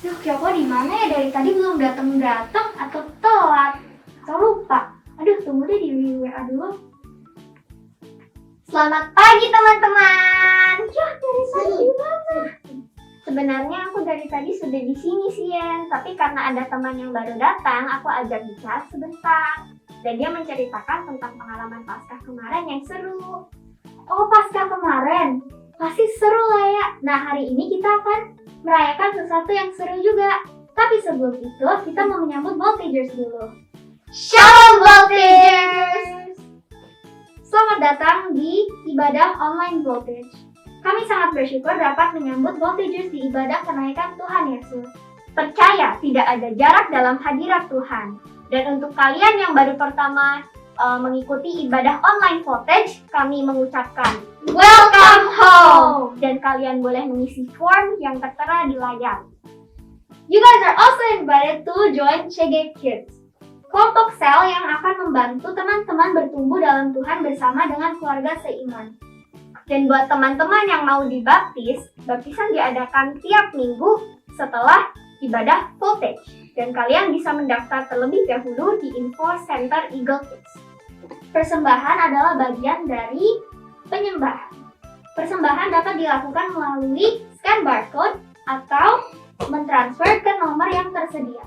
Duh, Kyoko di mana ya? Dari tadi belum datang-datang atau telat atau lupa. Aduh, tunggu deh di WA dulu. Selamat pagi teman-teman. Ya, dari tadi di mana? Sebenarnya aku dari tadi sudah di sini sih, Yen. Tapi karena ada teman yang baru datang, aku ajak bicara sebentar. Dan dia menceritakan tentang pengalaman Paskah kemarin yang seru. Oh, Paskah kemarin? Pasti seru lah ya. Nah, hari ini kita akan merayakan sesuatu yang seru juga. Tapi sebelum itu, kita mau menyambut Voltagers dulu. Shalom Voltagers! Selamat datang di ibadah online Voltage. Kami sangat bersyukur dapat menyambut Voltagers di ibadah kenaikan Tuhan Yesus. Percaya tidak ada jarak dalam hadirat Tuhan. Dan untuk kalian yang baru pertama mengikuti ibadah online Voltage, kami mengucapkan Welcome home! Dan kalian boleh mengisi form yang tertera di layar. You guys are also invited to join CG Kids, kelompok sel yang akan membantu teman-teman bertumbuh dalam Tuhan bersama dengan keluarga seiman. Dan buat teman-teman yang mau dibaptis, baptisan diadakan tiap minggu setelah ibadah Voltage. Dan kalian bisa mendaftar terlebih dahulu di Info Center Eagle Kids. Persembahan adalah bagian dari penyembahan. Persembahan dapat dilakukan melalui scan barcode atau mentransfer ke nomor yang tersedia.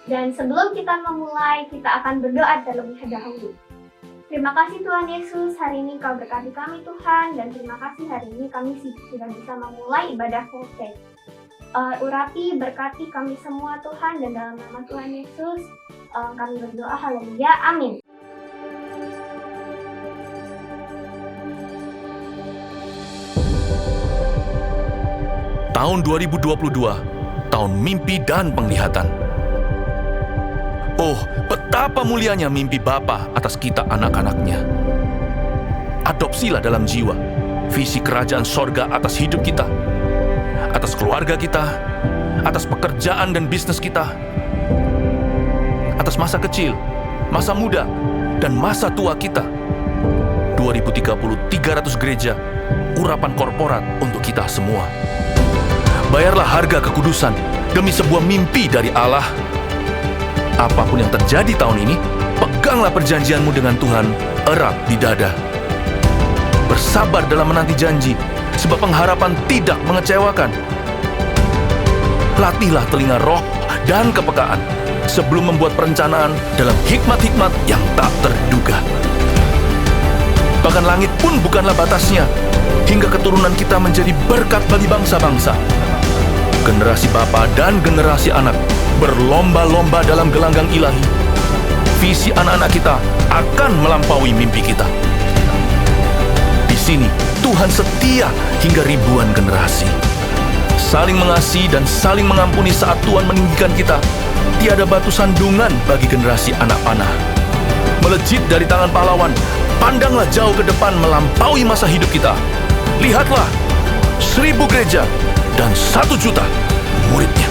Dan sebelum kita memulai, kita akan berdoa terlebih dahulu. Terima kasih Tuhan Yesus, hari ini Kau berkati kami Tuhan, dan terima kasih hari ini kami sudah bisa memulai ibadah Voltage. Urapi, berkati kami semua Tuhan, dan dalam nama Tuhan Yesus kami berdoa, haleluya, amin. Tahun 2022, tahun mimpi dan penglihatan. Oh, betapa mulianya mimpi Bapa atas kita anak-anaknya. Adopsilah dalam jiwa visi kerajaan sorga atas hidup kita, atas keluarga kita, atas pekerjaan dan bisnis kita, atas masa kecil, masa muda, dan masa tua kita. 2030, 300 gereja, urapan korporat untuk kita semua. Bayarlah harga kekudusan demi sebuah mimpi dari Allah. Apapun yang terjadi tahun ini, peganglah perjanjianmu dengan Tuhan erat di dada. Bersabar dalam menanti janji, sebab pengharapan tidak mengecewakan. Latihlah telinga roh dan kepekaan sebelum membuat perencanaan dalam hikmat-hikmat yang tak terduga. Bahkan langit pun bukanlah batasnya, hingga keturunan kita menjadi berkat bagi bangsa-bangsa. Generasi bapa dan generasi anak berlomba-lomba dalam gelanggang ilahi. Visi anak-anak kita akan melampaui mimpi kita. Di sini, Tuhan setia hingga ribuan generasi. Saling mengasihi dan saling mengampuni saat Tuhan meninggikan kita. Tiada batu sandungan bagi generasi anak panah. Melejit dari tangan pahlawan, pandanglah jauh ke depan melampaui masa hidup kita. Lihatlah, 1000 gereja dan 1 juta muridnya.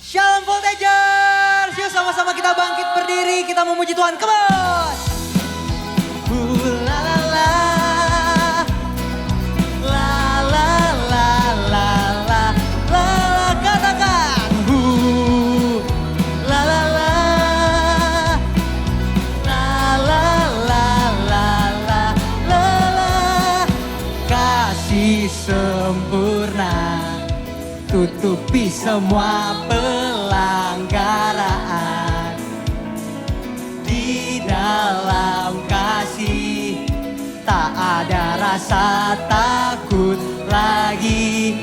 Shalom Voltagers! Yuk sama-sama kita bangkit berdiri, kita memuji Tuhan. Come on! La la la, la la la la la la, katakan la la la, la la la la la la la, kasih sempurna tutupi semua pelanggaran. Di dalam kasih tak ada rasa takut lagi.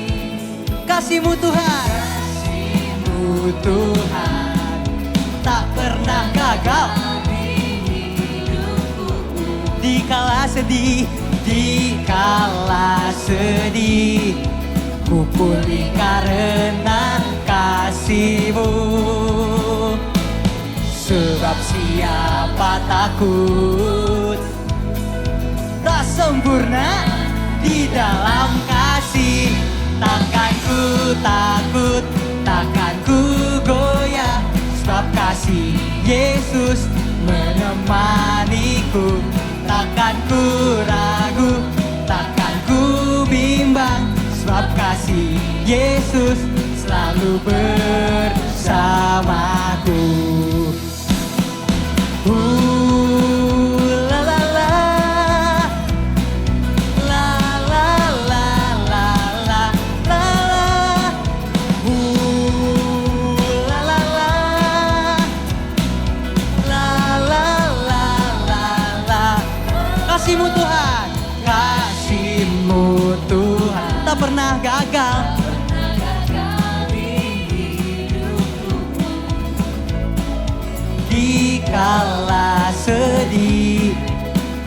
Kasih-Mu Tuhan, kasih-Mu Tuhan tak pernah gagal. Dikala sedih, dikala sedih, ku pulih karena kasih-Mu. Sebab siapa takut tak sempurna di dalam kasih. Takkan ku takut, takkan ku goyah, sebab kasih Yesus menemaniku. Takkan ku ragu Yesus selalu bersamaku. La la la, la la la la la la, la la la, la la la la la. Kasih-Mu Tuhan, kasih-Mu Tuhan tak pernah gagal. Dikala sedih,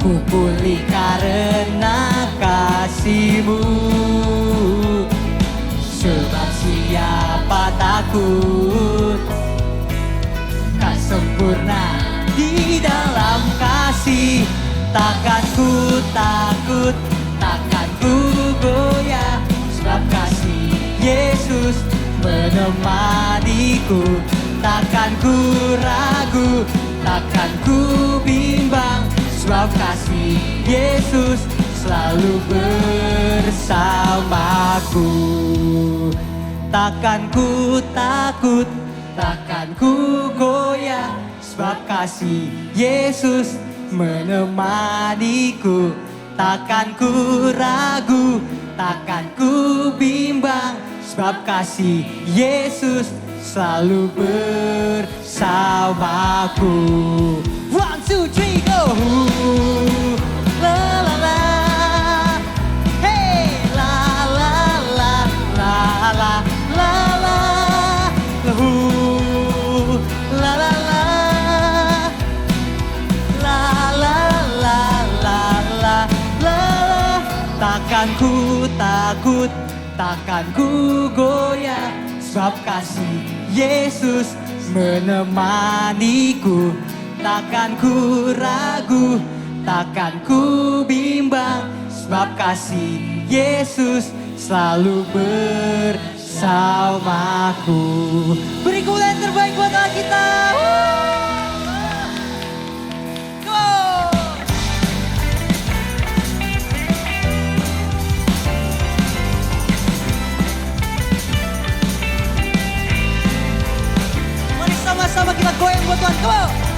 ku pulih karena kasih-Mu. Sebab siapa takut, kan sempurna di dalam kasih. Takkan ku takut, takkan ku goyah, sebab kasih Yesus menemaniku. Takkan ku ragu, takkan ku bimbang, sebab kasih Yesus selalu bersamaku. Takkan ku takut, takkan ku goyah, sebab kasih Yesus menemaniku. Takkan ku ragu, takkan ku bimbang, sebab kasih Yesus selalu bersamaku. 1, 2, 3, go! La la la, hey, la la la la la la la, la la la, la la la la la la. Takkan ku takut, takkan ku goyah, sebab kasih Yesus menemaniku. Takkan ku ragu, takkan ku bimbang, sebab kasih Yesus selalu bersamaku. Beri kemuliaan yang terbaik buat Allah kita. Go! Mari sama-sama kita goyang buat Tuhan. Go!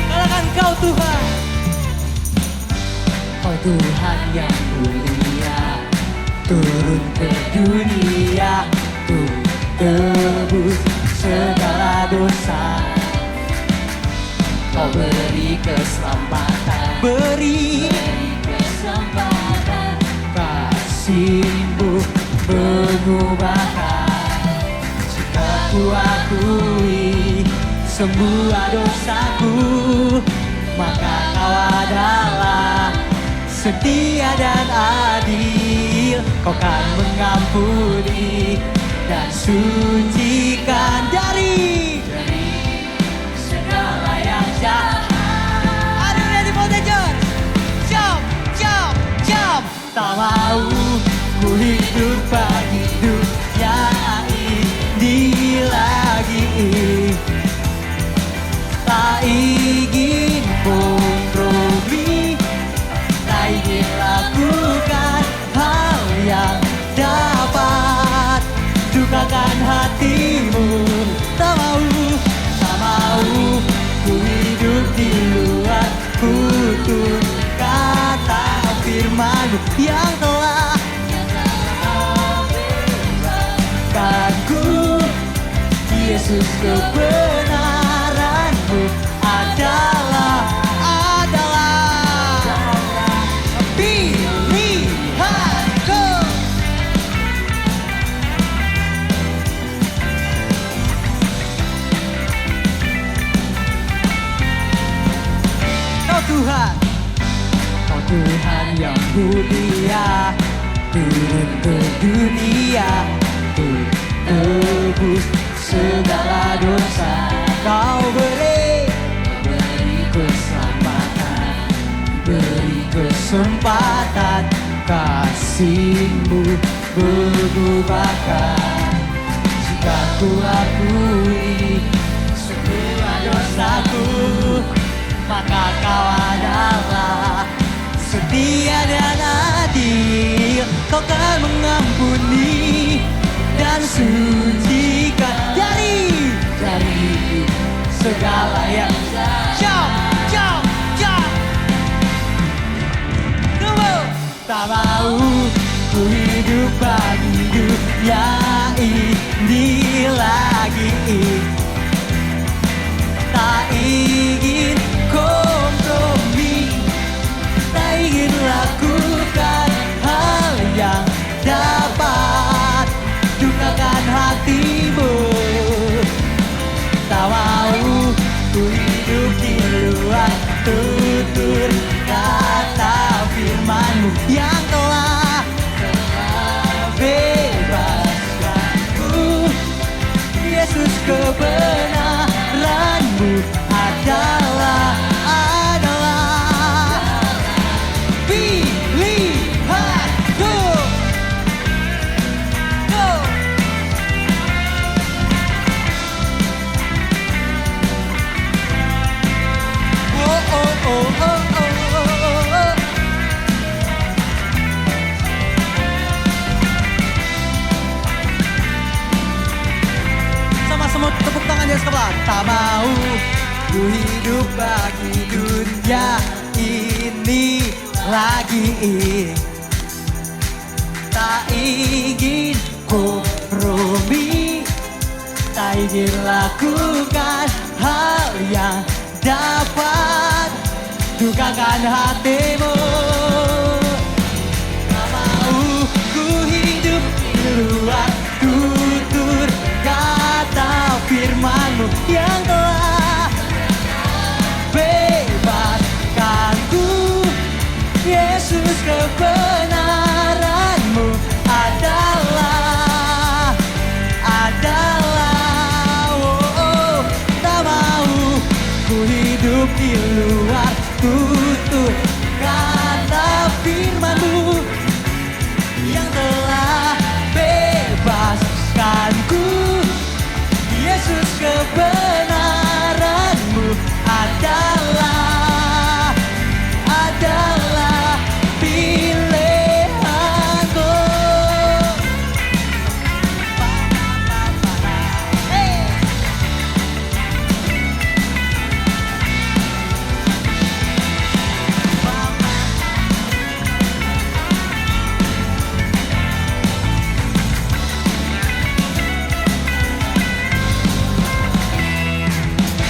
Katakan Kau Tuhan, Kau Tuhan yang mulia, turun ke dunia untuk tebus segala dosa. Kau beri keselamatan, beri kesempatan, kasih-Mu mengubahkan. Jika ku akui semua dosaku, maka Kau adalah setia dan adil. Kau kan mengampuni dan sucikan dari segala yang jahat. Are you ready for the judge? Jump, jump, jump. Tak mau ku hidup bagi dunia ini lagi. Tak ingin kompromi, tak ingin lakukan hal yang dapat dukakan hati-Mu. Tak mau ku hidup di luar kutuk kata firman-Mu yang telah firmanku. Yesus, kebenaran-Mu adalah pilihanku. Kau Tuhan, Kau Tuhan yang mulia, turun ke dunia untuk tebus segala dosa. Kau beri keselamatan, beri kesempatan, kasih-Mu mengubahkan. Jika ku akui semua dosaku, maka Kau ada setia dan adil, Kau kan mengampuni dan sucikan dari segala yang jauh. Tak mau ku hidup bagi dunia ini lagi. Tak ingin kompromi, tak ingin lakukan hal yang dapat dukakan hatimu. Tak mau ku hidup di luar tutur kata firman-Mu yang telah bebaskanku. Yesus, kebenaran-Mu adalah pilihanku. Sama-sama tepuk tangan di atas kepala. Tak mau ku hidup bagi dunia ini lagi. Tak ingin kompromi, tak ingin lakukan hal yang dapat dukakan hatimu. Tak mau ku hidup di luar tutur kata firman-Mu yang telah bebaskanku. Yesus, kebenaran-Mu adalah tak mau ku hidup di luar tutur kata firman-Mu yang telah bebaskanku. Yesus, kebenaran-Mu adalah pilihanku.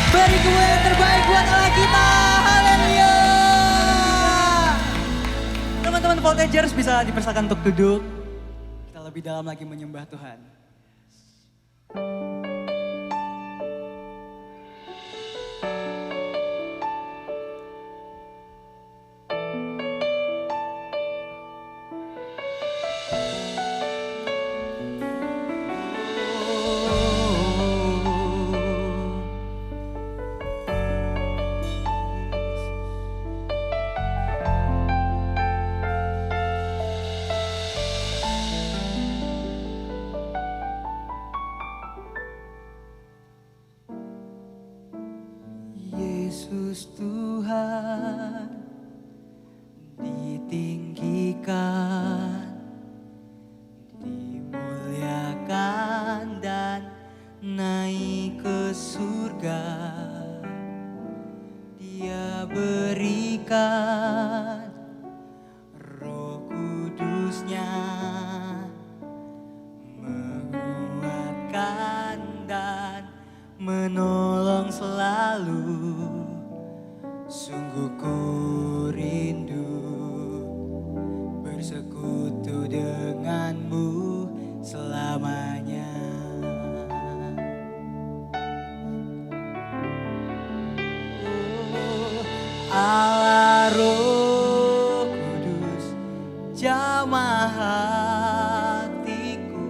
Beri gue yang terbaik buat Allah kita. Haleluya. Teman-teman Voltagers bisa dipersilakan untuk duduk. Kita lebih dalam lagi menyembah Tuhan. Yesus Tuhan ditinggikan, dimuliakan dan naik ke surga. Dia berikan Roh Kudus-Nya, menguatkan dan menolong selalu. Sungguh ku rindu bersekutu denganmu selamanya. Allah Roh Kudus, jamah hatiku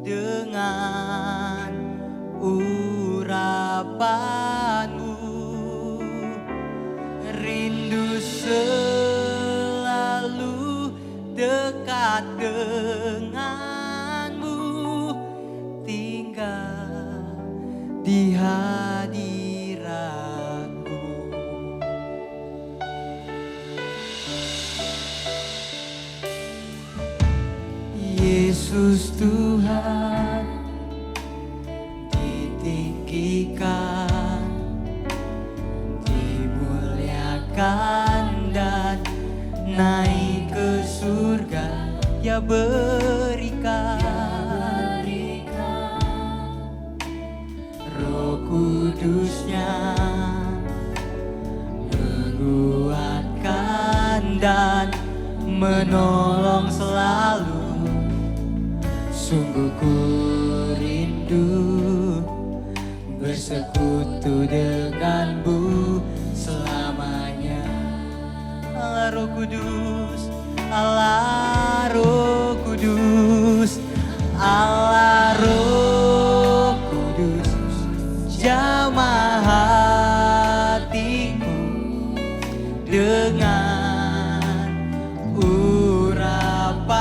dengan urapanmu. Rindu selalu dekat denganmu, tinggal di hadiratmu. Yesus Tuhan ditinggikan, dimuliakan dan naik ke surga. Ya berikan Roh Kudusnya menguatkan dan menolong selalu. Sungguh ku rindu bersekutu denganmu selamanya. Allah Roh Kudus, Allah Roh Kudus, Allah Roh Kudus, jamah hatiku dengan urapanmu.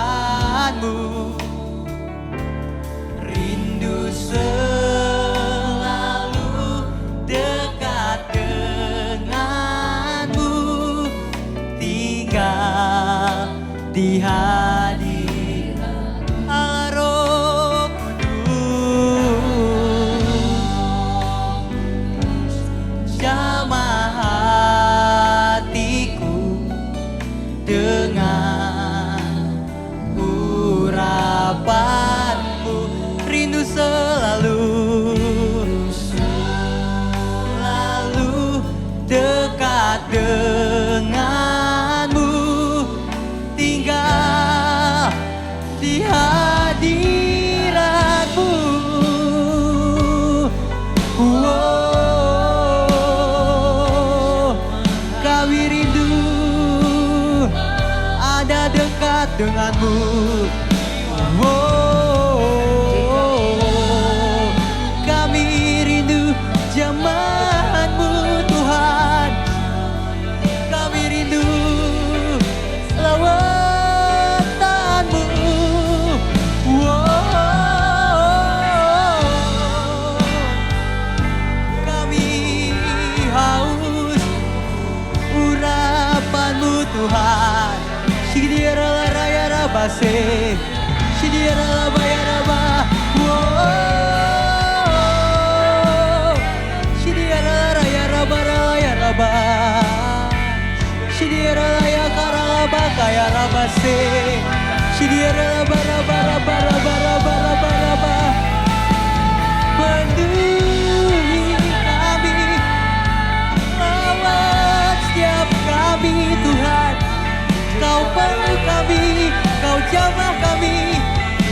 Rindu selalu dekat denganmu, tinggal di hadirat Allah Roh Kudus. Jamah hatiku dengan urapanmu. Rindu selalu dekat denganmu, tinggal di hadiratmu. Kami rindu ada dekat denganmu. Kami rindu jamahanmu Tuhan. Kami rindu lawatanmu. Kami haus urapanmu Tuhan. Shidiara raya rabase, shidiara baya raba. Shidiara raya raba raya raba, shidiara raya karaba kaya rabase, shidiara raba raba raba raba raba raba raba. Penuhi kami, lawat setiap kami Tuhan. Kau peluk kami, kau jamah kami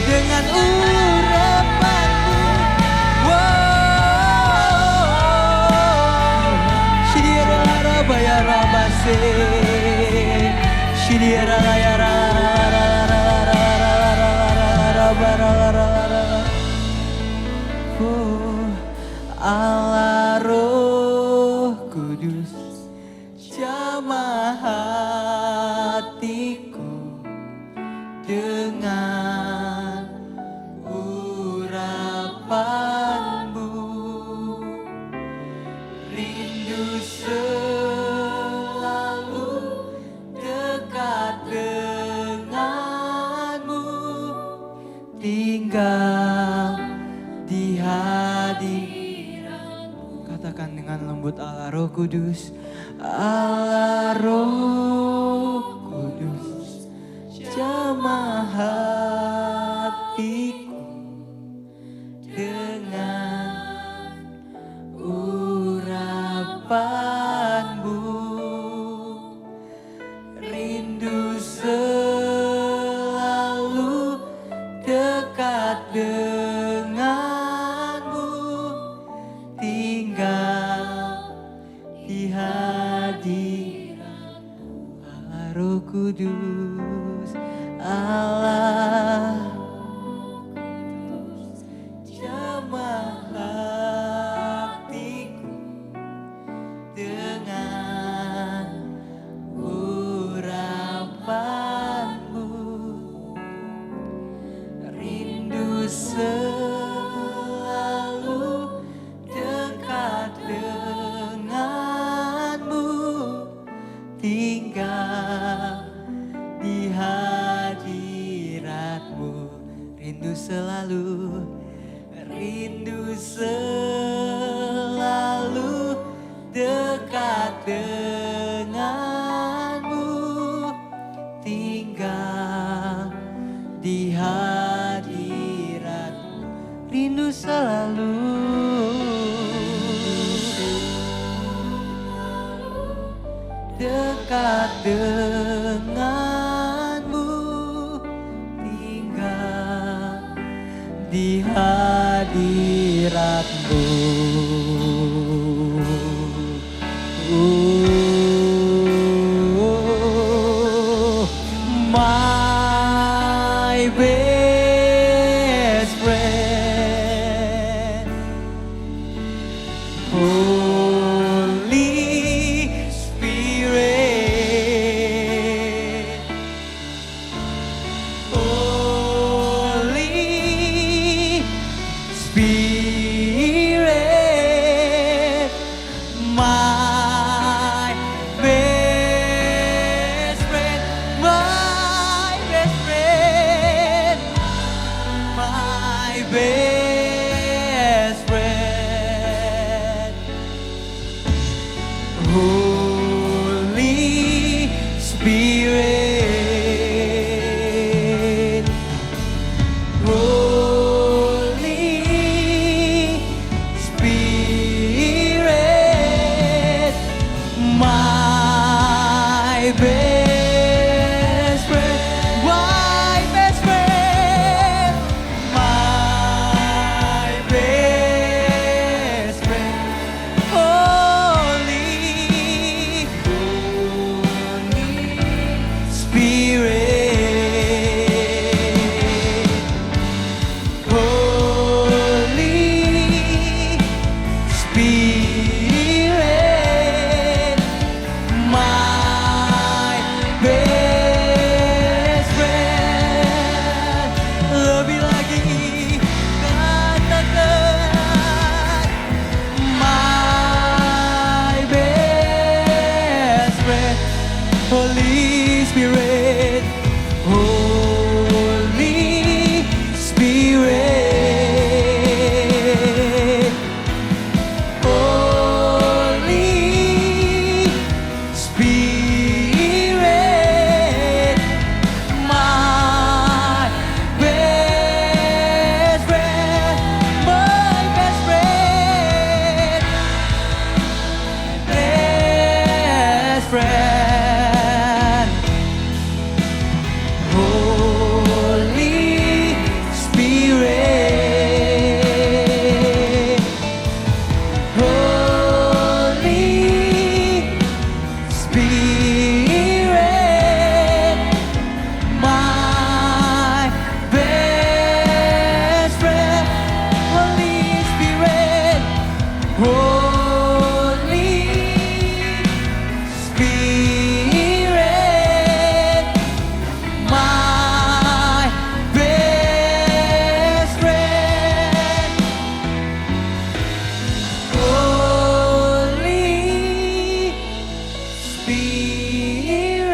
dengan urapanmu. Shidiara raba ya rabase, shidiara ya Allah Roh Kudus, jamah hatiku dengan urapanmu. Rindu selalu dekat denganmu, tinggal di hadiratmu. Katakan dengan lembut, Allah Roh Kudus, Allah Roh Kudus, jamah hatiku dengan urapanmu. Rindu selalu dekat denganmu, tinggal di hadiratmu. Allah Roh Kudus, Allah jamah hatiku selalu dekat denganmu, tinggal di hadiratmu. My best friend, Holy Spirit, Holy Spirit, my best friend, my best friend, my best friend, Holy Spirit, Holy Spirit, my best friend, my best friend, my best friend, Holy Spirit, Holy Spirit, my best friend. Lebih lagi katakan, my best friend, Holy Spirit, Holy Spirit, Holy Spirit, my best friend, my best friend, best friend, Holy Spirit, Holy Spirit, my best friend, Holy Spirit, Holy Spirit, my best friend, Holy Spirit,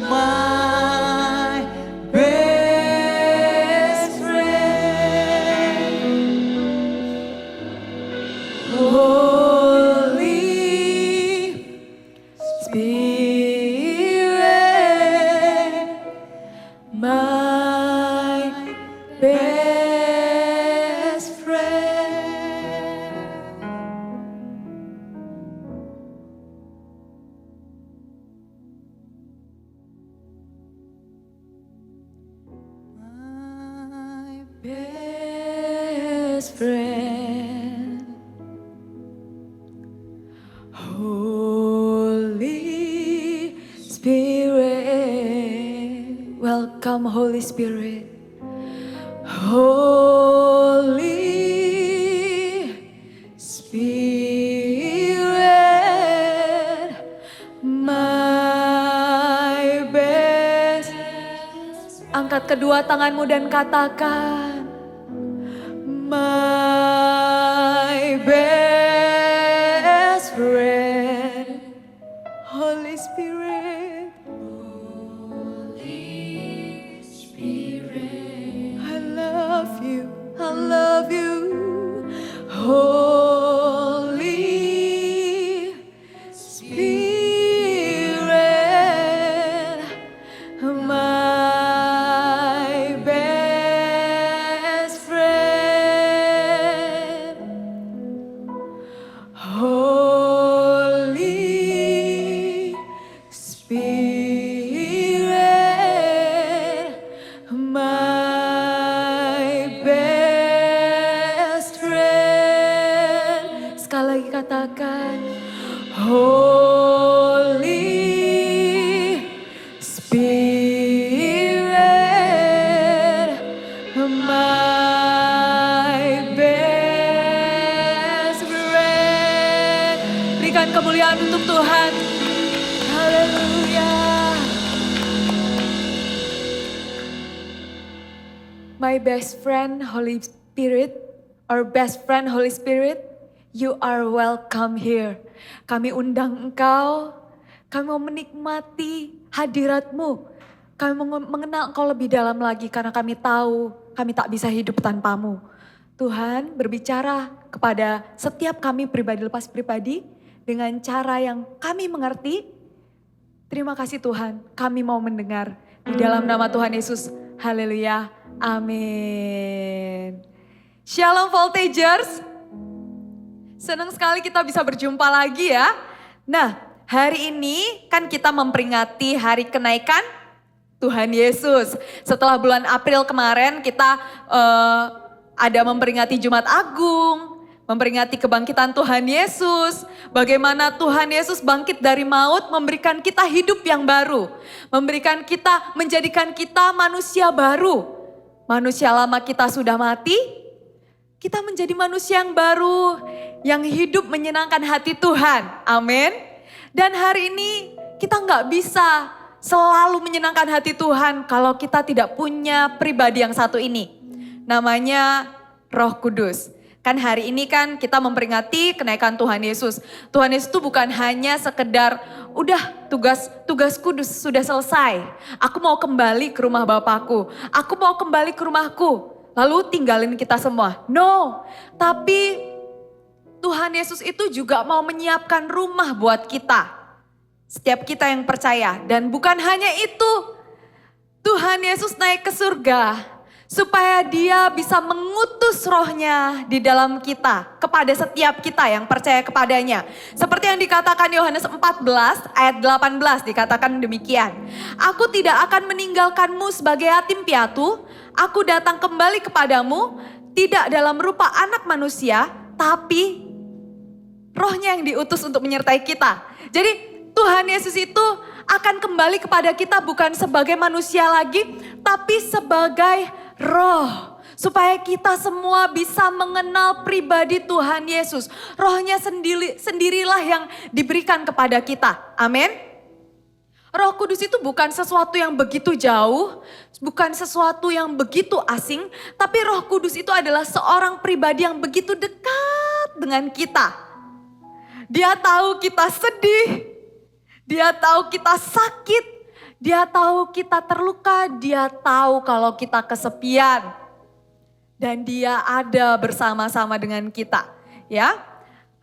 my best friend, Holy Spirit, my best friend. My best friend, Holy Spirit. Welcome, Holy Spirit. Holy Spirit, my best. Angkat kedua tanganmu dan katakan, my best friend, Holy Spirit, Holy Spirit, I love you, I love you, Holy Spirit, my best berikan kemuliaan untuk Tuhan. Haleluya. My best friend Holy Spirit, our best friend Holy Spirit, you are welcome here. Kami undang Engkau, kami mau menikmati hadirat-Mu. Kami mau mengenal Engkau lebih dalam lagi karena kami tahu kami tak bisa hidup tanpa-Mu. Tuhan berbicara kepada setiap kami pribadi lepas pribadi dengan cara yang kami mengerti. Terima kasih Tuhan, kami mau mendengar di dalam nama Tuhan Yesus. Haleluya. Amin. Shalom Voltagers. Senang sekali kita bisa berjumpa lagi ya. Nah, hari ini kan kita memperingati hari kenaikan Tuhan Yesus. Setelah bulan April kemarin kita ada memperingati Jumat Agung, memperingati kebangkitan Tuhan Yesus. Bagaimana Tuhan Yesus bangkit dari maut, memberikan kita hidup yang baru. Menjadikan kita manusia baru. Manusia lama kita sudah mati, kita menjadi manusia yang baru, yang hidup menyenangkan hati Tuhan. Amin. Dan hari ini kita nggak bisa selalu menyenangkan hati Tuhan kalau kita tidak punya pribadi yang satu ini. Namanya Roh Kudus. Kan hari ini kan kita memperingati kenaikan Tuhan Yesus. Tuhan Yesus itu bukan hanya sekedar udah tugas kudus sudah selesai. Aku mau kembali ke rumah Bapakku. Aku mau kembali ke rumahku. Lalu tinggalin kita semua. No, tapi Tuhan Yesus itu juga mau menyiapkan rumah buat kita. Setiap kita yang percaya. Dan bukan hanya itu. Tuhan Yesus naik ke surga. Supaya dia bisa mengutus rohnya di dalam kita. Kepada setiap kita yang percaya kepadanya. Seperti yang dikatakan Yohanes 14 ayat 18 dikatakan demikian. Aku tidak akan meninggalkanmu sebagai yatim piatu. Aku datang kembali kepadamu. Tidak dalam rupa anak manusia. Tapi rohnya yang diutus untuk menyertai kita. Jadi Tuhan Yesus itu akan kembali kepada kita bukan sebagai manusia lagi. Tapi sebagai roh, supaya kita semua bisa mengenal pribadi Tuhan Yesus. Rohnya sendirilah yang diberikan kepada kita. Amin. Roh Kudus itu bukan sesuatu yang begitu jauh, bukan sesuatu yang begitu asing, tapi Roh Kudus itu adalah seorang pribadi yang begitu dekat dengan kita. Dia tahu kita sedih, dia tahu kita sakit, dia tahu kita terluka, dia tahu kalau kita kesepian. Dan dia ada bersama-sama dengan kita. Ya,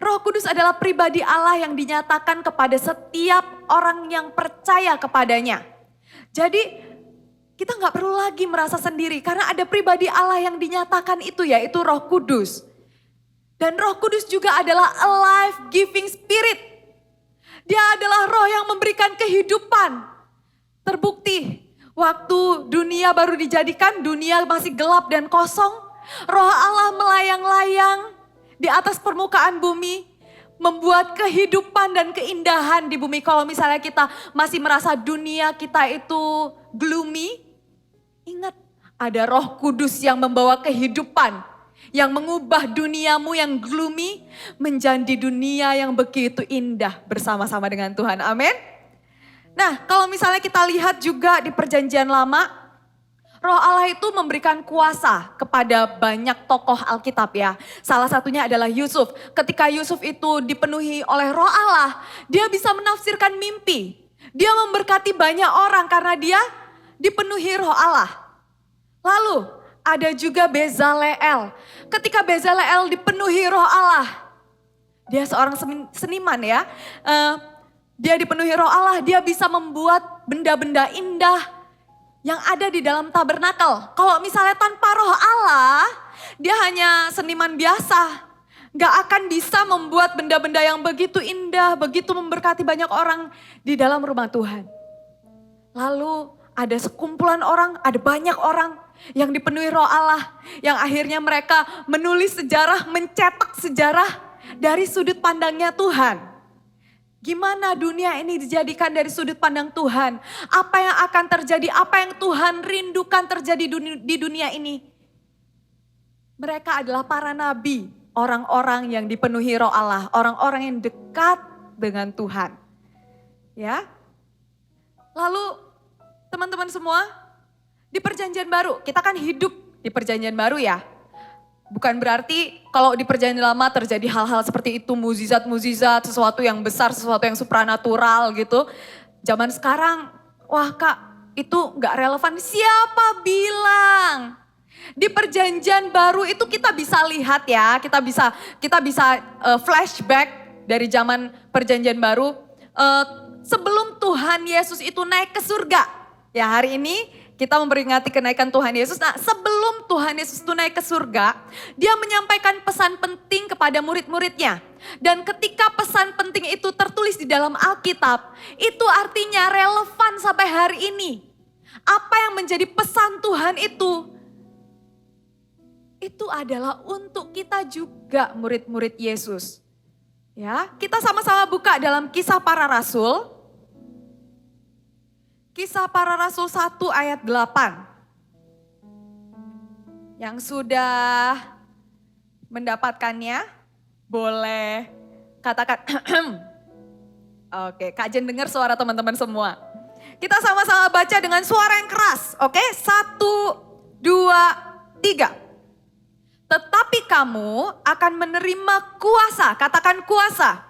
Roh Kudus adalah pribadi Allah yang dinyatakan kepada setiap orang yang percaya kepadanya. Jadi kita gak perlu lagi merasa sendiri karena ada pribadi Allah yang dinyatakan itu yaitu Roh Kudus. Dan Roh Kudus juga adalah a life-giving spirit. Dia adalah roh yang memberikan kehidupan. Terbukti waktu dunia baru dijadikan, dunia masih gelap dan kosong. Roh Allah melayang-layang di atas permukaan bumi. Membuat kehidupan dan keindahan di bumi. Kalau misalnya kita masih merasa dunia kita itu gloomy. Ingat ada Roh Kudus yang membawa kehidupan. Yang mengubah duniamu yang gloomy menjadi dunia yang begitu indah bersama-sama dengan Tuhan. Amin. Nah, kalau misalnya kita lihat juga di Perjanjian Lama, Roh Allah itu memberikan kuasa kepada banyak tokoh Alkitab ya. Salah satunya adalah Yusuf. Ketika Yusuf itu dipenuhi oleh Roh Allah, dia bisa menafsirkan mimpi. Dia memberkati banyak orang karena dia dipenuhi Roh Allah. Lalu ada juga Bezaleel. Ketika Bezaleel dipenuhi Roh Allah, dia seorang seniman ya. Dia dipenuhi Roh Allah, dia bisa membuat benda-benda indah yang ada di dalam tabernakel. Kalau misalnya tanpa Roh Allah, dia hanya seniman biasa. Gak akan bisa membuat benda-benda yang begitu indah, begitu memberkati banyak orang di dalam rumah Tuhan. Lalu ada sekumpulan orang, ada banyak orang yang dipenuhi Roh Allah. Yang akhirnya mereka menulis sejarah, mencetak sejarah dari sudut pandangnya Tuhan. Gimana dunia ini dijadikan dari sudut pandang Tuhan? Apa yang akan terjadi? Apa yang Tuhan rindukan terjadi di dunia ini? Mereka adalah para nabi, orang-orang yang dipenuhi Roh Allah, orang-orang yang dekat dengan Tuhan. Ya. Lalu teman-teman semua, di perjanjian baru, kita kan hidup di perjanjian baru ya. Bukan berarti kalau di perjanjian lama terjadi hal-hal seperti itu, mukjizat-mukjizat, sesuatu yang besar, sesuatu yang supranatural gitu. Zaman sekarang, wah Kak, itu gak relevan. Siapa bilang? Di perjanjian baru itu kita bisa lihat ya, kita bisa flashback dari zaman perjanjian baru. Sebelum Tuhan Yesus itu naik ke surga. Ya hari ini kita memperingati kenaikan Tuhan Yesus. Nah sebelum Tuhan Yesus itu naik ke surga, dia menyampaikan pesan penting kepada murid-muridnya. Dan ketika pesan penting itu tertulis di dalam Alkitab, itu artinya relevan sampai hari ini. Apa yang menjadi pesan Tuhan itu adalah untuk kita juga murid-murid Yesus. Ya, kita sama-sama buka dalam Kisah Para Rasul. Kisah Para Rasul 1 ayat 8. Yang sudah mendapatkannya boleh katakan Oke, Kak Jen dengar suara teman-teman semua. Kita sama-sama baca dengan suara yang keras. Oke, 1, 2, 3. Tetapi kamu akan menerima kuasa, katakan kuasa.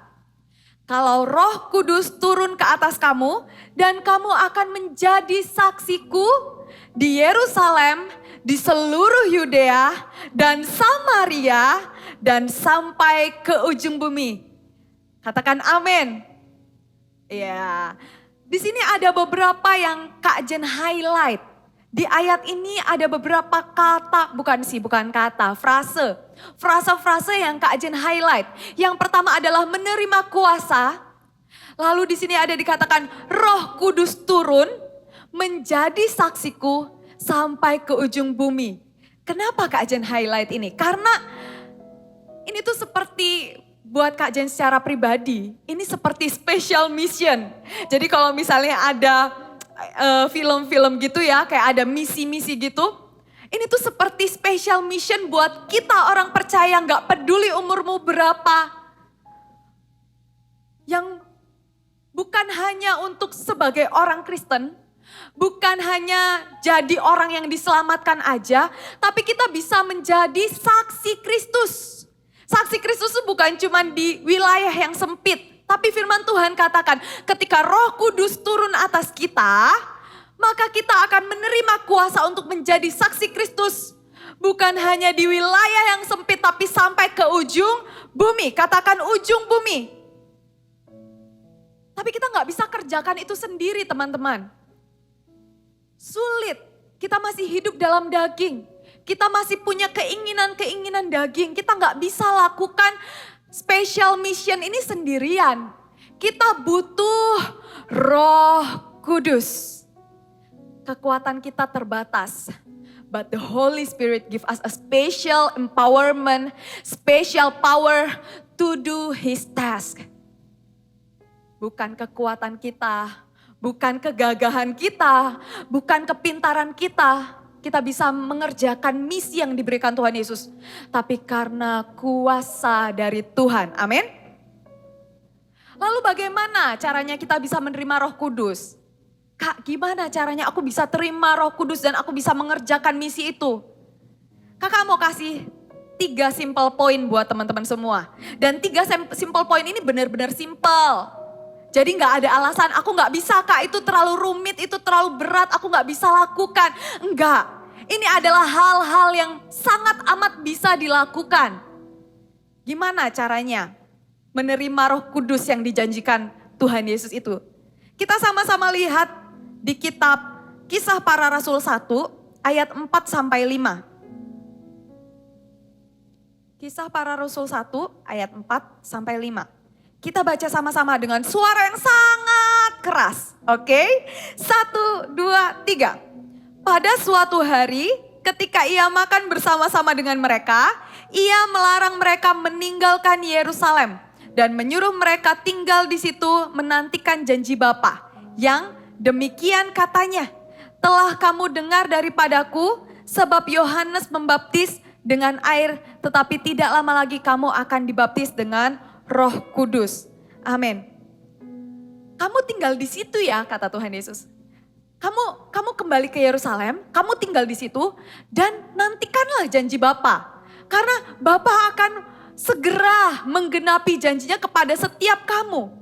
Kalau Roh Kudus turun ke atas kamu dan kamu akan menjadi saksiku di Yerusalem, di seluruh Yudea dan Samaria dan sampai ke ujung bumi. Katakan amin. Ya, di sini ada beberapa yang Kak Jen highlight. Di ayat ini ada beberapa kata, bukan kata, frase. Frase-frase yang Kak Jen highlight. Yang pertama adalah menerima kuasa. Lalu di sini ada dikatakan Roh Kudus turun menjadi saksiku sampai ke ujung bumi. Kenapa Kak Jen highlight ini? Karena ini tuh seperti buat Kak Jen secara pribadi, ini seperti special mission. Jadi kalau misalnya ada film-film gitu ya, kayak ada misi-misi gitu. Ini tuh seperti special mission buat kita orang percaya, gak peduli umurmu berapa. Yang bukan hanya untuk sebagai orang Kristen, bukan hanya jadi orang yang diselamatkan aja, tapi kita bisa menjadi saksi Kristus. Saksi Kristus itu bukan cuma di wilayah yang sempit. Tapi firman Tuhan katakan ketika Roh Kudus turun atas kita, maka kita akan menerima kuasa untuk menjadi saksi Kristus. Bukan hanya di wilayah yang sempit tapi sampai ke ujung bumi. Katakan ujung bumi. Tapi kita gak bisa kerjakan itu sendiri teman-teman. Sulit, kita masih hidup dalam daging. Kita masih punya keinginan-keinginan daging. Kita gak bisa lakukan special mission ini sendirian. Kita butuh Roh Kudus. Kekuatan kita terbatas. But the Holy Spirit give us a special empowerment, special power to do His task. Bukan kekuatan kita, bukan kegagahan kita, bukan kepintaran kita. Kita bisa mengerjakan misi yang diberikan Tuhan Yesus. Tapi karena kuasa dari Tuhan. Amin. Lalu bagaimana caranya kita bisa menerima Roh Kudus? Kak, gimana caranya aku bisa terima Roh Kudus dan aku bisa mengerjakan misi itu? Kakak mau kasih 3 simple point buat teman-teman semua. Dan 3 simple point ini benar-benar simple. Jadi gak ada alasan, aku gak bisa Kak, itu terlalu rumit, itu terlalu berat, aku gak bisa lakukan. Enggak, ini adalah hal-hal yang sangat amat bisa dilakukan. Gimana caranya menerima Roh Kudus yang dijanjikan Tuhan Yesus itu? Kita sama-sama lihat di kitab Kisah Para Rasul 1 ayat 4-5. Kisah Para Rasul 1 ayat 4-5. Kita baca sama-sama dengan suara yang sangat keras. Oke? 1, 2, 3. Pada suatu hari ketika ia makan bersama-sama dengan mereka, ia melarang mereka meninggalkan Yerusalem dan menyuruh mereka tinggal di situ menantikan janji Bapa. Yang demikian katanya, telah kamu dengar daripadaku sebab Yohanes membaptis dengan air, tetapi tidak lama lagi kamu akan dibaptis dengan Roh Kudus. Amin. kamu tinggal di situ ya, kata Tuhan Yesus. Kamu kembali ke Yerusalem, kamu tinggal di situ dan nantikanlah janji Bapa. Karena Bapa akan segera menggenapi janjinya kepada setiap kamu.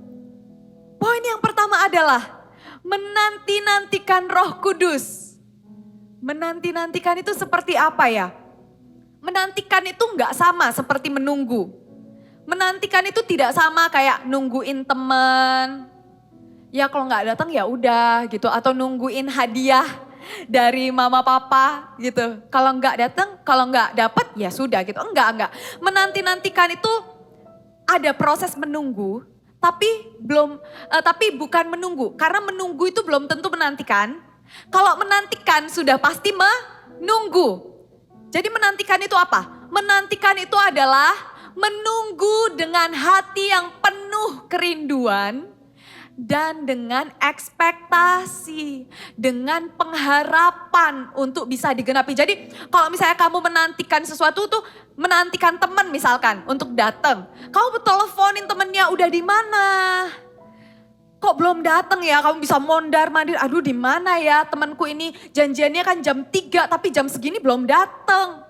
Poin yang pertama adalah menanti-nantikan Roh Kudus. Menanti-nantikan itu seperti apa ya? Menantikan itu enggak sama seperti menunggu. Menantikan itu tidak sama kayak nungguin teman. Ya kalau enggak datang ya udah gitu. Atau nungguin hadiah dari mama papa gitu. Kalau enggak datang, kalau enggak dapat ya sudah gitu. Enggak. Menanti-nantikan itu ada proses menunggu. Tapi bukan menunggu. Karena menunggu itu belum tentu menantikan. Kalau menantikan sudah pasti menunggu. Jadi menantikan itu apa? Menantikan itu adalah menunggu dengan hati yang penuh kerinduan dan dengan ekspektasi, dengan pengharapan untuk bisa digenapi. Jadi kalau misalnya kamu menantikan sesuatu tuh, menantikan teman misalkan untuk datang. Kamu teleponin temennya, udah di mana? Kok belum datang ya? Kamu bisa mondar-mandir, aduh di mana ya temanku ini, janjiannya kan jam 3 tapi jam segini belum datang.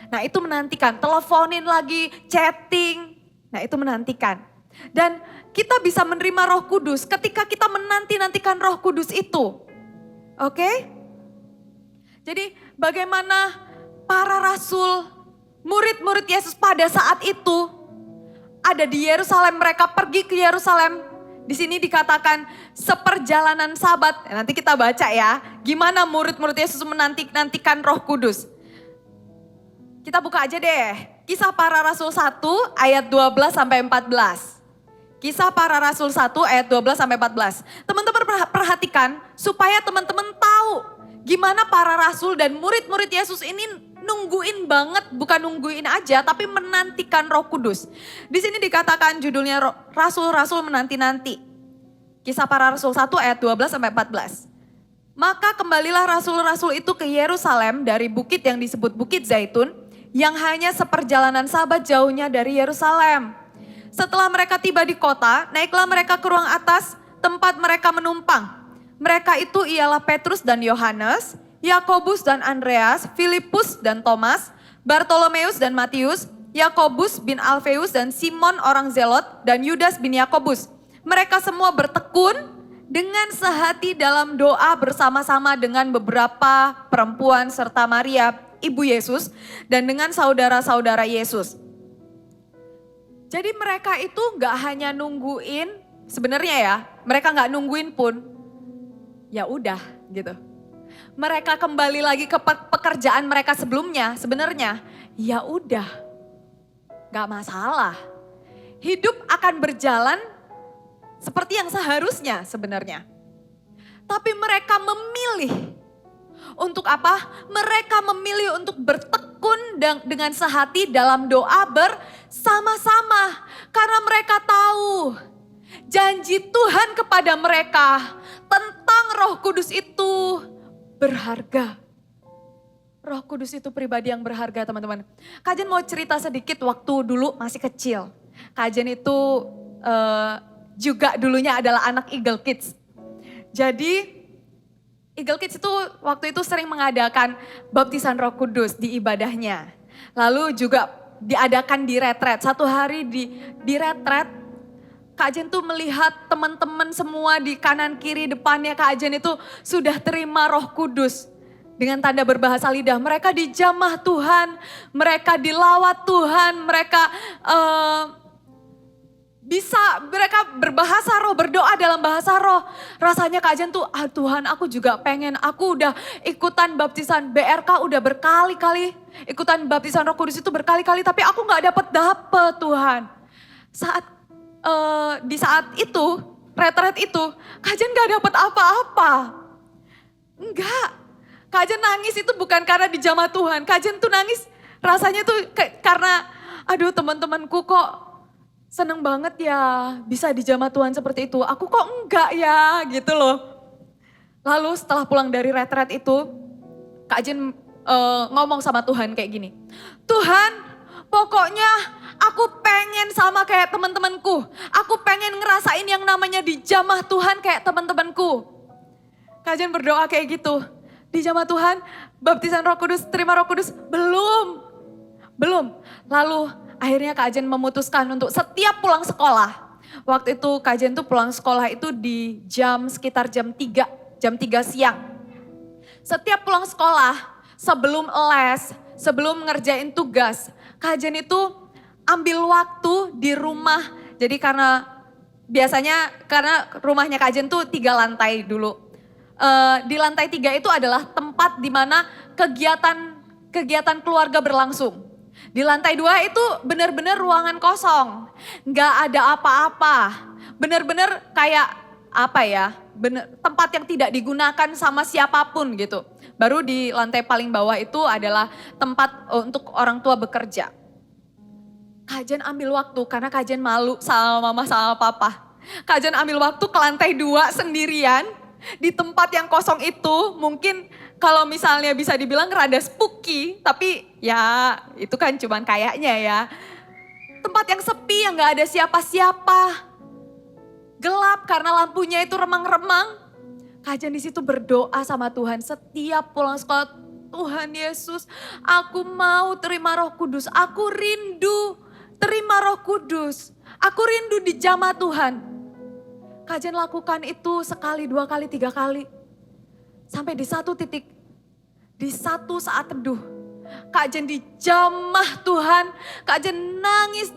Nah itu menantikan, teleponin lagi, chatting. Nah itu menantikan. Dan kita bisa menerima Roh Kudus ketika kita menanti-nantikan Roh Kudus itu. Oke? Jadi bagaimana para rasul, murid-murid Yesus pada saat itu ada di Yerusalem, mereka pergi ke Yerusalem. Di sini dikatakan seperjalanan Sabat. Nanti kita baca ya, gimana murid-murid Yesus menantikan Roh Kudus. Kita buka aja deh, Kisah Para Rasul 1 ayat 12 sampai 14. Kisah Para Rasul 1 ayat 12 sampai 14. Teman-teman perhatikan supaya teman-teman tahu gimana para rasul dan murid-murid Yesus ini nungguin banget, bukan nungguin aja tapi menantikan Roh Kudus. Di sini dikatakan judulnya Rasul-rasul menanti-nanti. Kisah Para Rasul 1 ayat 12 sampai 14. Maka kembalilah rasul-rasul itu ke Yerusalem dari bukit yang disebut Bukit Zaitun yang hanya seperjalanan Sabat jauhnya dari Yerusalem. Setelah mereka tiba di kota, naiklah mereka ke ruang atas tempat mereka menumpang. Mereka itu ialah Petrus dan Yohanes, Yakobus dan Andreas, Filipus dan Thomas, Bartolomeus dan Matius, Yakobus bin Alfeus dan Simon orang Zelot, dan Yudas bin Yakobus. Mereka semua bertekun dengan sehati dalam doa bersama-sama dengan beberapa perempuan serta Maria, ibu Yesus, dan dengan saudara-saudara Yesus. Jadi mereka itu gak hanya nungguin, sebenarnya ya, mereka gak nungguin pun, ya udah gitu. Mereka kembali lagi ke pekerjaan mereka sebelumnya, sebenarnya ya udah, gak masalah. Hidup akan berjalan seperti yang seharusnya sebenarnya. Tapi mereka memilih untuk apa? Mereka memilih untuk bertekun dengan sehati dalam doa bersama-sama. Karena mereka tahu janji Tuhan kepada mereka tentang Roh Kudus itu berharga. Roh Kudus itu pribadi yang berharga, teman-teman. Kajen mau cerita sedikit waktu dulu masih kecil. Kajen itu juga dulunya adalah anak Eagle Kids. Jadi Eagle Kids itu waktu itu sering mengadakan baptisan Roh Kudus di ibadahnya. Lalu juga diadakan di retret. Satu hari di retret, Kak Jen tuh melihat teman-teman semua di kanan kiri depannya Kak Jen itu sudah terima Roh Kudus. Dengan tanda berbahasa lidah, mereka dijamah Tuhan, mereka dilawat Tuhan, mereka mereka berbahasa roh, berdoa dalam bahasa roh. Rasanya Kak Jen tuh, Tuhan aku juga pengen, aku udah ikutan baptisan BRK udah berkali-kali. Ikutan baptisan Roh Kudus itu berkali-kali, tapi aku gak dapet Tuhan. Di saat itu, retret itu, Kak Jen gak dapet apa-apa. Enggak, Kak Jen nangis itu bukan karena dijamah Tuhan. Kak Jen tuh nangis rasanya tuh karena, aduh teman-temanku kok seneng banget ya bisa dijamah Tuhan seperti itu. Aku kok enggak ya gitu loh. Lalu setelah pulang dari retret itu, Kak Jen ngomong sama Tuhan kayak gini. Tuhan, pokoknya aku pengen sama kayak teman-temanku. Aku pengen pengen ngerasain yang namanya dijamah Tuhan kayak teman-temanku. Kajian berdoa kayak gitu. Dijamah Tuhan, baptisan Roh Kudus, terima Roh Kudus, belum. Lalu akhirnya Kak Jen memutuskan untuk setiap pulang sekolah. Waktu itu Kak Jen tuh pulang sekolah itu di sekitar jam 3 siang. Setiap pulang sekolah, sebelum les, sebelum ngerjain tugas, Kak Jen itu ambil waktu di rumah. Jadi karena rumahnya Kak Jen tuh 3 lantai dulu. Di lantai 3 itu adalah tempat di mana kegiatan keluarga berlangsung. Di lantai 2 itu benar-benar ruangan kosong, nggak ada apa-apa. Benar-benar kayak tempat yang tidak digunakan sama siapapun gitu. Baru di lantai paling bawah itu adalah tempat untuk orang tua bekerja. Kak Jen ambil waktu karena Kak Jen malu sama mama sama papa. Kak Jen ambil waktu ke lantai 2 sendirian. Di tempat yang kosong itu mungkin kalau misalnya bisa dibilang rada spooky, tapi ya itu kan cuman kayaknya ya. Tempat yang sepi, yang gak ada siapa-siapa. Gelap karena lampunya itu remang-remang. Kak Jen di situ berdoa sama Tuhan setiap pulang sekolah. Tuhan Yesus, aku mau terima Roh Kudus, aku rindu terima Roh Kudus. Aku rindu dijamah Tuhan. Kak Jen lakukan itu sekali, 2 kali, 3 kali. Sampai di satu titik, di satu saat teduh. Kak Jen dijamah Tuhan. Kak Jen nangis,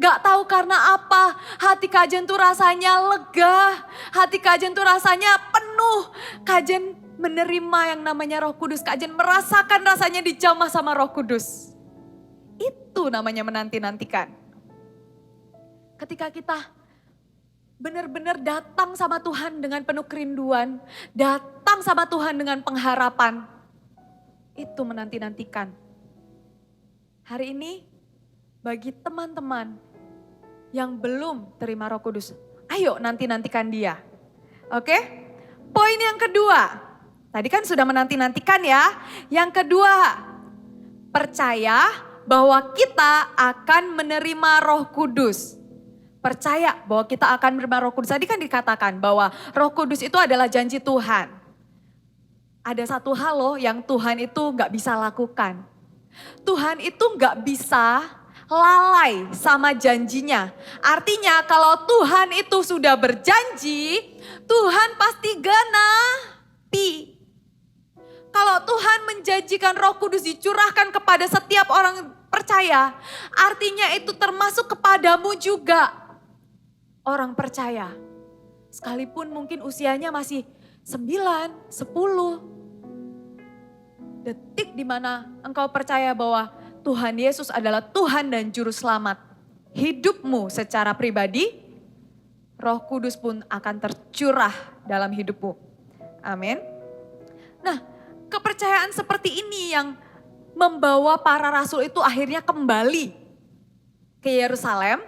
gak tahu karena apa. Hati Kak Jen tuh rasanya lega. Hati Kak Jen tuh rasanya penuh. Kak Jen menerima yang namanya Roh Kudus. Kak Jen merasakan rasanya dijamah sama Roh Kudus. Itu namanya menanti-nantikan. Ketika kita benar-benar datang sama Tuhan dengan penuh kerinduan, datang sama Tuhan dengan pengharapan, itu menanti-nantikan. Hari ini bagi teman-teman yang belum terima Roh Kudus, ayo nanti-nantikan dia. Oke? Poin yang kedua, tadi kan sudah menanti-nantikan ya. Yang kedua, percaya bahwa kita akan menerima Roh Kudus. Percaya bahwa kita akan menerima Roh Kudus. Tadi kan dikatakan bahwa Roh Kudus itu adalah janji Tuhan. Ada satu hal loh yang Tuhan itu gak bisa lakukan. Tuhan itu gak bisa lalai sama janjinya. Artinya kalau Tuhan itu sudah berjanji, Tuhan pasti genapi. Kalau Tuhan menjanjikan Roh Kudus dicurahkan kepada setiap orang percaya, artinya itu termasuk kepadamu juga. Orang percaya, sekalipun mungkin usianya masih 9, 10. Detik di mana engkau percaya bahwa Tuhan Yesus adalah Tuhan dan Juru Selamat hidupmu secara pribadi, Roh Kudus pun akan tercurah dalam hidupmu. Amin. Nah, kepercayaan seperti ini yang membawa para rasul itu akhirnya kembali ke Yerusalem,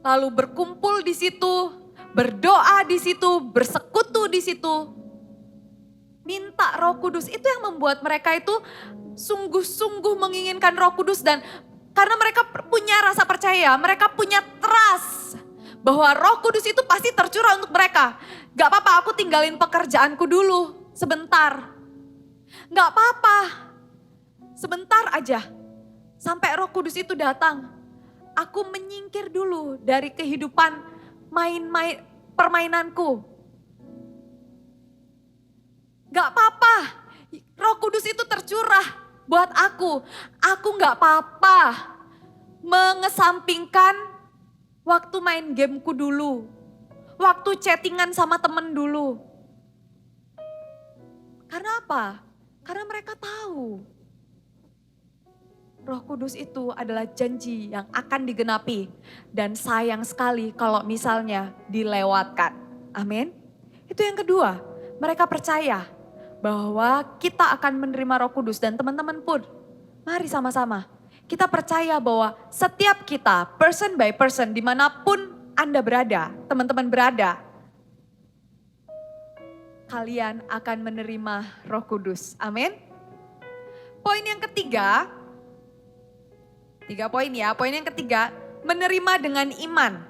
lalu berkumpul di situ, berdoa di situ, bersekutu di situ, minta Roh Kudus. Itu yang membuat mereka itu sungguh-sungguh menginginkan Roh Kudus, dan karena mereka punya rasa percaya, mereka punya trust bahwa Roh Kudus itu pasti tercurah untuk mereka. Gak apa-apa, aku tinggalin pekerjaanku dulu sebentar. Gak apa-apa, sebentar aja sampai Roh Kudus itu datang. Aku menyingkir dulu dari kehidupan permainanku. Gak apa-apa, Roh Kudus itu tercurah buat aku. Aku gak apa-apa mengesampingkan waktu main gameku dulu. Waktu chattingan sama temen dulu. Karena apa? Karena mereka tahu Roh Kudus itu adalah janji yang akan digenapi. Dan sayang sekali kalau misalnya dilewatkan. Amin. Itu yang kedua, mereka percaya bahwa kita akan menerima Roh Kudus. Dan teman-teman pun, mari sama-sama. Kita percaya bahwa setiap kita, person by person, dimanapun Anda berada, teman-teman berada, kalian akan menerima Roh Kudus. Amin. Poin yang ketiga, 3 poin ya. Poin yang ketiga, menerima dengan iman.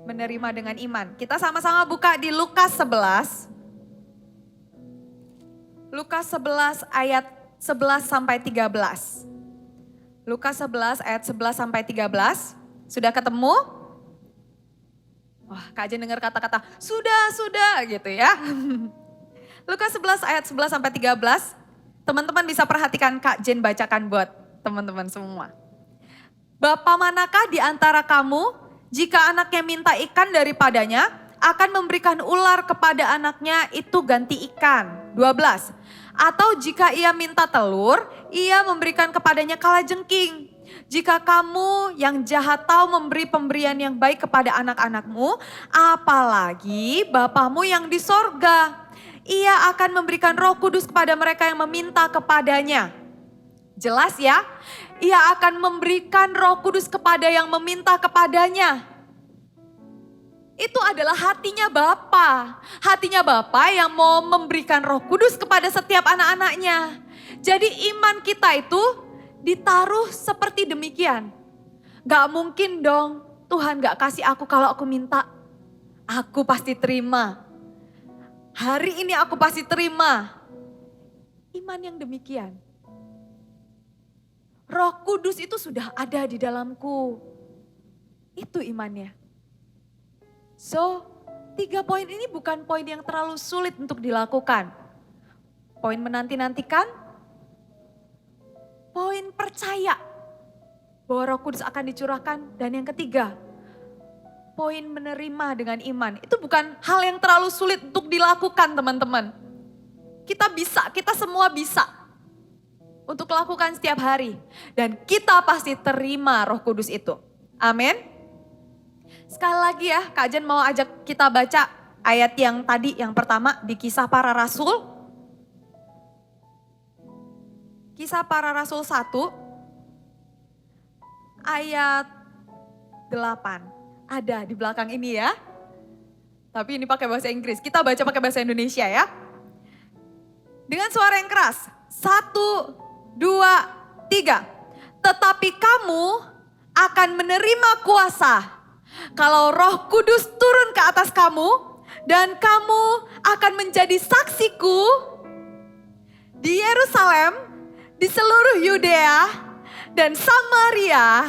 menerima dengan iman. Kita sama-sama buka di Lukas 11. Lukas 11 ayat 11 sampai 13. Lukas 11 ayat 11 sampai 13. Sudah ketemu? Wah, Kak Jen dengar kata-kata sudah gitu ya. Lukas 11 ayat 11 sampai 13. Teman-teman bisa perhatikan Kak Jen bacakan buat teman-teman semua. Bapa manakah di antara kamu jika anaknya minta ikan daripadanya akan memberikan ular kepada anaknya itu ganti ikan. 12. Atau jika ia minta telur, ia memberikan kepadanya kalajengking. Jika kamu yang jahat tahu memberi pemberian yang baik kepada anak-anakmu, apalagi Bapamu yang di sorga. Ia akan memberikan Roh Kudus kepada mereka yang meminta kepadanya. Jelas ya? Ia akan memberikan Roh Kudus kepada yang meminta kepadanya. Itu adalah hatinya Bapa. Hatinya Bapa yang mau memberikan Roh Kudus kepada setiap anak-anaknya. Jadi iman kita itu ditaruh seperti demikian. Gak mungkin dong Tuhan gak kasih aku kalau aku minta. Aku pasti terima. Hari ini aku pasti terima. Iman yang demikian. Roh Kudus itu sudah ada di dalamku. Itu imannya. So, 3 poin ini bukan poin yang terlalu sulit untuk dilakukan. Poin menanti-nantikan, poin percaya bahwa Roh Kudus akan dicurahkan, dan yang ketiga, poin menerima dengan iman. Itu bukan hal yang terlalu sulit untuk dilakukan, teman-teman. Kita bisa, kita semua bisa untuk lakukan setiap hari. Dan kita pasti terima Roh Kudus itu. Amin. Sekali lagi ya, Kak Jen mau ajak kita baca ayat yang tadi, yang pertama di Kisah Para Rasul. Kisah Para Rasul 1 ayat 8. Ada di belakang ini ya. Tapi ini pakai bahasa Inggris. Kita baca pakai bahasa Indonesia ya. Dengan suara yang keras. 1, 2, 3. Tetapi kamu akan menerima kuasa kalau Roh Kudus turun ke atas kamu, dan kamu akan menjadi saksiku di Yerusalem, di seluruh Yudea dan Samaria,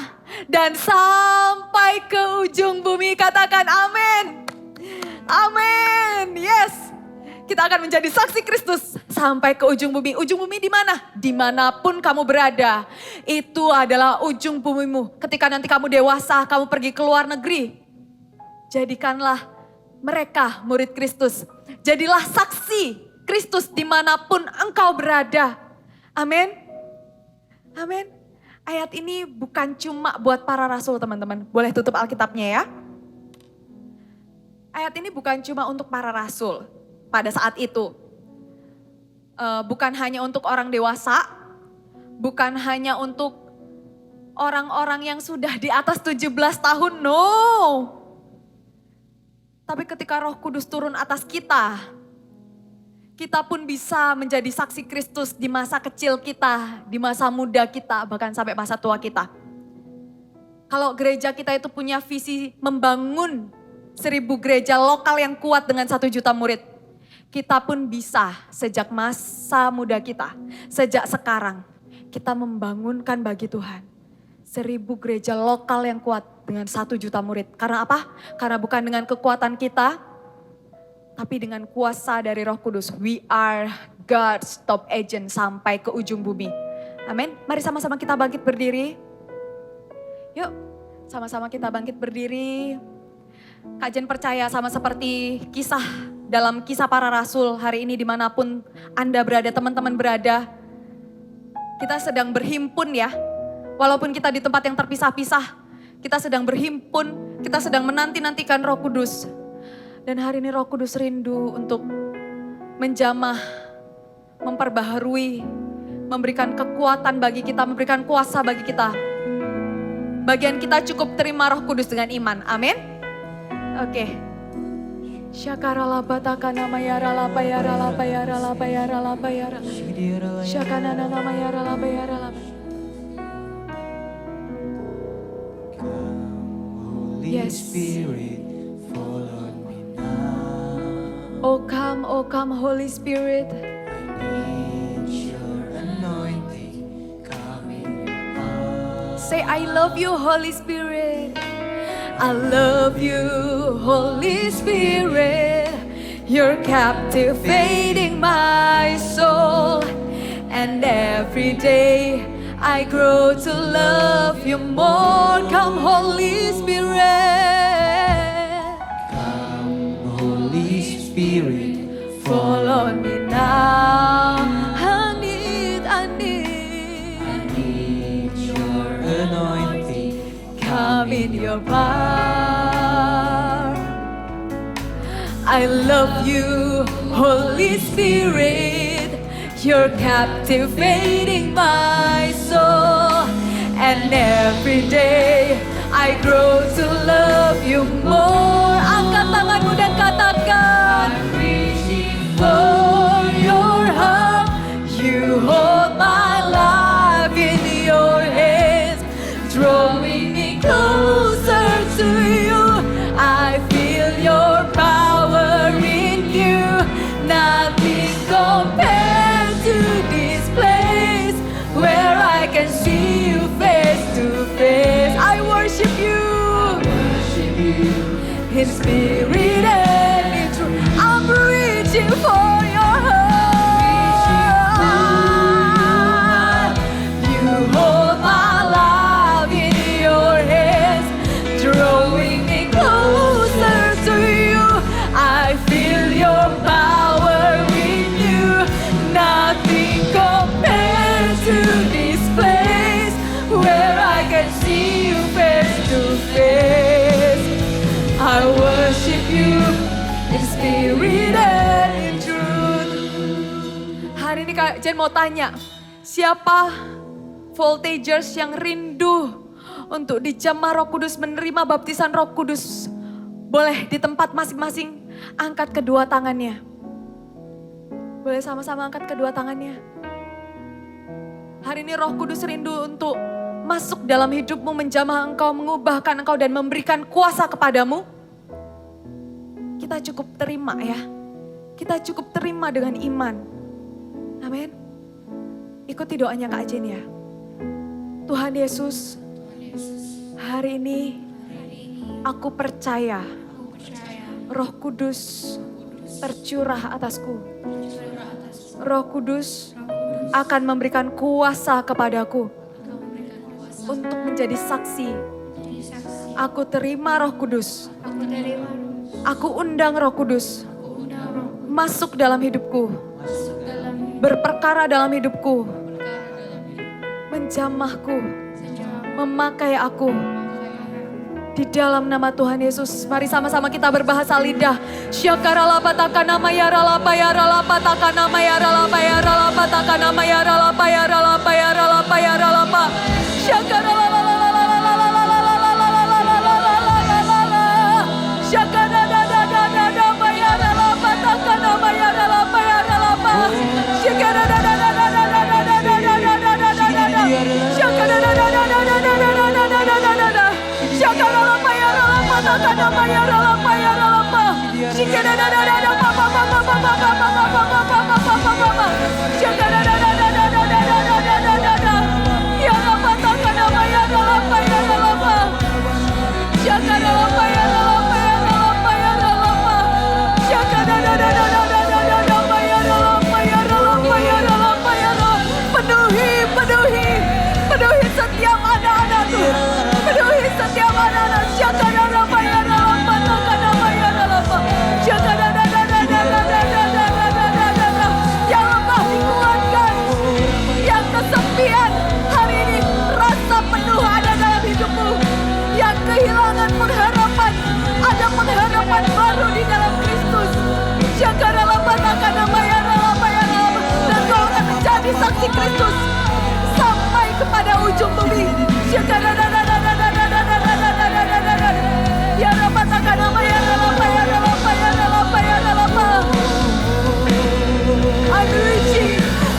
dan sampai ke ujung bumi. Katakan amin. Amin. Yes. Kita akan menjadi saksi Kristus sampai ke ujung bumi. Ujung bumi di mana? Dimanapun kamu berada. Itu adalah ujung bumimu. Ketika nanti kamu dewasa, kamu pergi ke luar negeri. Jadikanlah mereka murid Kristus. Jadilah saksi Kristus dimanapun engkau berada. Amin. Amin. Ayat ini bukan cuma buat para rasul, teman-teman. Boleh tutup Alkitabnya ya. Ayat ini bukan cuma untuk para rasul pada saat itu. Bukan hanya untuk orang dewasa, bukan hanya untuk orang-orang yang sudah di atas 17 tahun, no. Tapi ketika Roh Kudus turun atas kita, kita pun bisa menjadi saksi Kristus di masa kecil kita, di masa muda kita, bahkan sampai masa tua kita. Kalau gereja kita itu punya visi membangun 1000 gereja lokal yang kuat dengan 1 juta murid, kita pun bisa sejak masa muda kita, sejak sekarang kita membangunkan bagi Tuhan 1000 gereja lokal yang kuat dengan 1 juta murid. Karena apa? Karena bukan dengan kekuatan kita, tapi dengan kuasa dari Roh Kudus. We are God's top agent sampai ke ujung bumi. Amin. Mari sama-sama kita bangkit berdiri. Yuk, sama-sama kita bangkit berdiri. Kak Jen percaya sama seperti dalam kisah para rasul hari ini dimanapun Anda berada, teman-teman berada. Kita sedang berhimpun ya. Walaupun kita di tempat yang terpisah-pisah, kita sedang berhimpun, kita sedang menanti-nantikan Roh Kudus. Dan hari ini Roh Kudus rindu untuk menjamah, memperbaharui, memberikan kekuatan bagi kita, memberikan kuasa bagi kita. Bagian kita cukup terima Roh Kudus dengan iman, amin. Oke. Syakara labata kana mayara la bayara la bayara la bayara la bayara. Syakana nana mayara la bayara la. Holy Yes. Spirit, oh come Holy Spirit. Say, I love you, Holy Spirit. I love you, Holy Spirit. You're captivating my soul. And every day I grow to love you more. Come, Holy Spirit. Holy Spirit, Fall on me now. I need your anointing. come in your power. I love you, Holy Spirit. You're captivating my soul. And every day I grow to love you more. Angkat tanganmu dan katakan, for your heart, you hold my life in your hands, drawing me closer to you. I feel your power in you. Nothing compared to this place where I can see you face to face. I worship you in spirit and in truth. I'm reaching for your heart. You hold my life in your hands, drawing me closer to you. I feel your power in you. Nothing compares to this place where I can see you face to face. I worship you in spirit and in truth. Hari ini Kak Jen mau tanya, siapa voltagers yang rindu untuk dijamah Roh Kudus, menerima baptisan Roh Kudus? Boleh di tempat masing-masing angkat kedua tangannya. Boleh sama-sama angkat kedua tangannya. Hari ini Roh Kudus rindu untuk masuk dalam hidupmu, menjamah engkau, mengubahkan engkau dan memberikan kuasa kepadamu. Kita cukup terima ya. Kita cukup terima dengan iman. Amin. Ikuti doanya Kak Jen ya. Tuhan Yesus, hari ini aku percaya Roh Kudus tercurah atasku. Roh Kudus akan memberikan kuasa kepadaku untuk menjadi saksi. Aku terima Roh Kudus. Aku undang Roh Kudus masuk dalam hidupku, berperkara dalam hidupku, menjamahku, memakai aku. Di dalam nama Tuhan Yesus, mari sama-sama kita berbahasa lidah. Syakaralapa takanama ya ralapa ya ralapa takanama ya ralapa ya ralapa takanama ya ralapa ya ralapa ya ralapa ya ralapa. Syakaralapa. Penuhi setiap anak-anakku, penuhi setiap anak-anak. Yang lemah dikuatkan, yang kesepian hari ini rasa penuh ada dalam hidupmu. Yang kehilangan pengharapan, ada pengharapan baru di dalam Kristus. Dan kau akan menjadi saksi Kristus sampai kepada ujung bumi.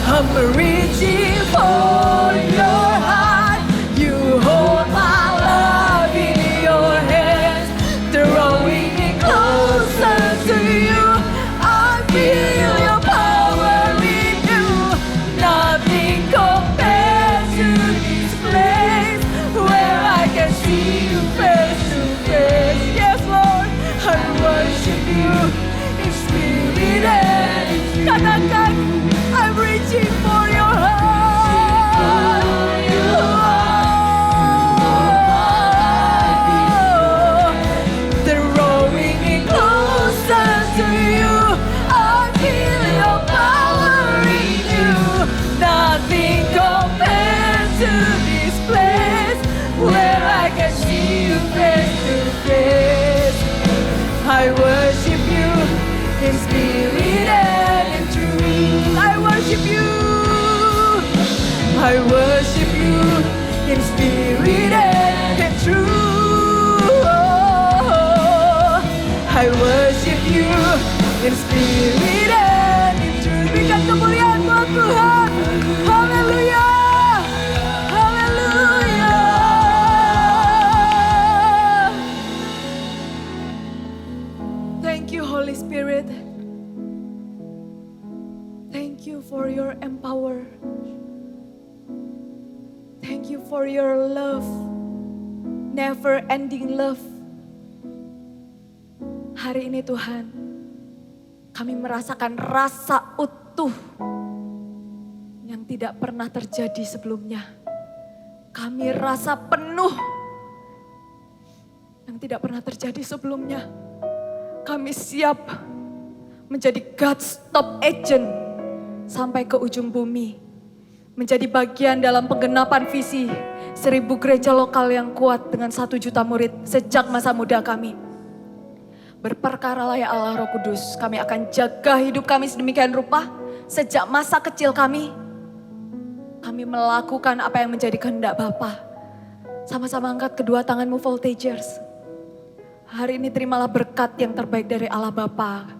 I'm reaching for your heart. You hold my love in your hands, throwing me close. see you face to face. Yes, Lord, I worship you in spirit and in truth. Katakan, I'm reaching for your heart. They're rolling me closer to you. I feel your power in you. Nothing compares to this place where I can see you face to face. I worship you in spirit and in truth. I worship you. I worship you in spirit and in truth. I worship you in spirit and in truth. Berikan kemuliaan buat Tuhan. Haleluya. Haleluya. Thank you, Holy Spirit. Thank you for your empower. Thank you for your love. Never ending love. Hari ini Tuhan, kami merasakan rasa utuh yang tidak pernah terjadi sebelumnya. Kami rasa penuh yang tidak pernah terjadi sebelumnya. Kami siap menjadi God's top agent sampai ke ujung bumi. Menjadi bagian dalam penggenapan visi 1000 gereja lokal yang kuat dengan 1 juta murid sejak masa muda kami. Berperkaralah ya Allah Roh Kudus, kami akan jaga hidup kami sedemikian rupa sejak masa kecil kami. Kami melakukan apa yang menjadi kehendak Bapa. Sama-sama angkat kedua tanganmu Voltagers. Hari ini terimalah berkat yang terbaik dari Allah Bapa.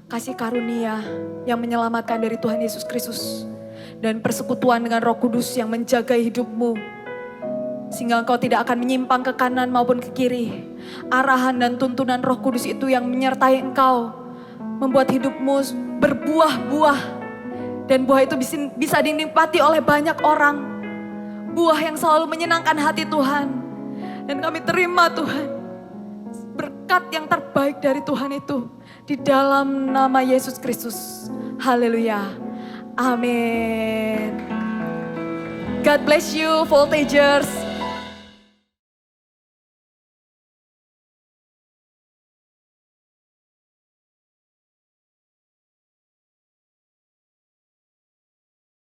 Kasih karunia yang menyelamatkan dari Tuhan Yesus Kristus. Dan persekutuan dengan Roh Kudus yang menjaga hidupmu. Sehingga engkau tidak akan menyimpang ke kanan maupun ke kiri. Arahan dan tuntunan Roh Kudus itu yang menyertai engkau. Membuat hidupmu berbuah-buah. Dan buah itu bisa dinikmati oleh banyak orang. Buah yang selalu menyenangkan hati Tuhan. Dan kami terima Tuhan. Berkat yang terbaik dari Tuhan itu. Di dalam nama Yesus Kristus. Haleluya. Amin. God bless you, Voltagers.